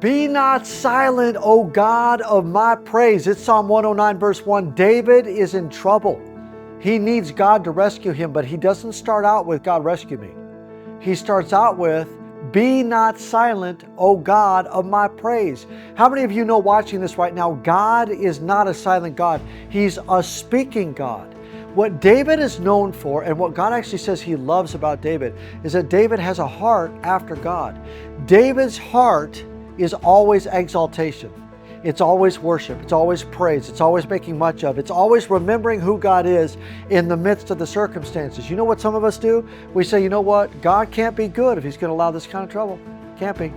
Be not silent, O God of my praise. It's Psalm 109 verse 1. David is in trouble. He needs God to rescue him, but he doesn't start out with God rescue me. He starts out with, be not silent, O God of my praise. How many of you know watching this right now, God is not a silent God. He's a speaking God. What David is known for, and what God actually says He loves about David, is that David has a heart after God. David's heart is always exaltation. It's always worship. It's always praise. It's always making much of. It's always remembering who God is in the midst of the circumstances. You know what some of us do? We say, you know what? God can't be good if He's going to allow this kind of trouble. Can't be.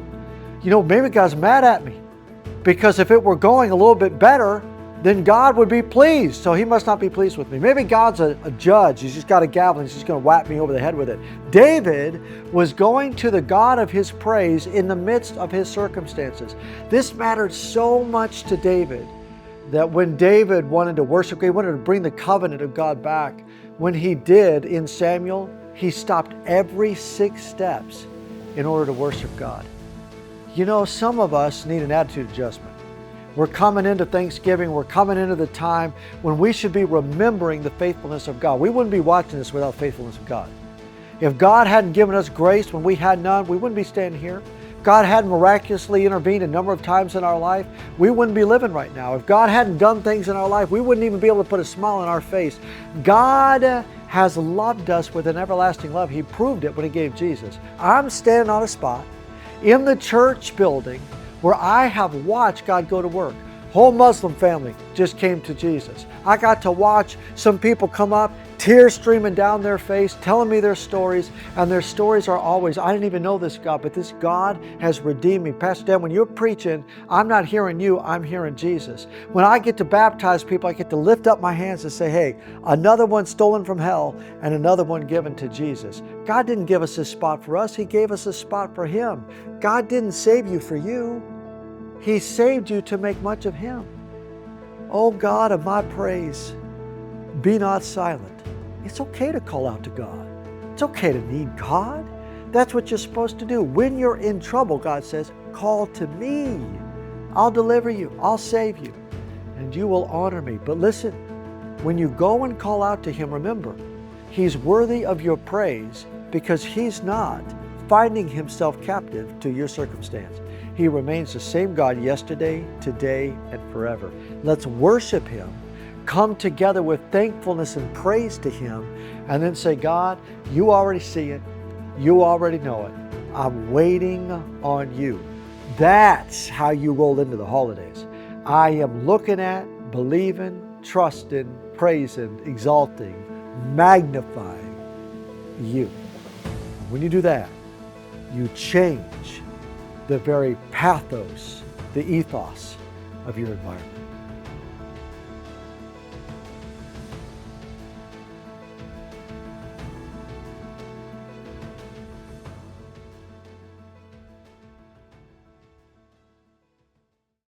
You know, maybe God's mad at me because if it were going a little bit better, then God would be pleased. So He must not be pleased with me. Maybe God's a judge. He's just got a gavel and He's just going to whack me over the head with it. David was going to the God of his praise in the midst of his circumstances. This mattered so much to David that when David wanted to worship, he wanted to bring the covenant of God back. When he did in Samuel, he stopped every 6 steps in order to worship God. You know, some of us need an attitude adjustment. We're coming into Thanksgiving. We're coming into the time when we should be remembering the faithfulness of God. We wouldn't be watching this without the faithfulness of God. If God hadn't given us grace when we had none, we wouldn't be standing here. If God hadn't miraculously intervened a number of times in our life, we wouldn't be living right now. If God hadn't done things in our life, we wouldn't even be able to put a smile on our face. God has loved us with an everlasting love. He proved it when He gave Jesus. I'm standing on a spot in the church building where I have watched God go to work. Whole Muslim family just came to Jesus. I got to watch some people come up, tears streaming down their face, telling me their stories, and their stories are always, I didn't even know this God, but this God has redeemed me. Pastor Dan, when you're preaching, I'm not hearing you, I'm hearing Jesus. When I get to baptize people, I get to lift up my hands and say, hey, another one stolen from hell and another one given to Jesus. God didn't give us this spot for us, He gave us a spot for Him. God didn't save you for you. He saved you to make much of Him. O God of my praise, be not silent. It's okay to call out to God. It's okay to need God. That's what you're supposed to do. When you're in trouble, God says, call to me. I'll deliver you. I'll save you. And you will honor me. But listen, when you go and call out to Him, remember, He's worthy of your praise because He's not finding Himself captive to your circumstance. He remains the same God yesterday, today, and forever. Let's worship Him, come together with thankfulness and praise to Him, and then say, God, you already see it. You already know it. I'm waiting on you. That's how you roll into the holidays. I am looking at, believing, trusting, praising, exalting, magnifying you. When you do that, you change the very pathos, the ethos of your environment.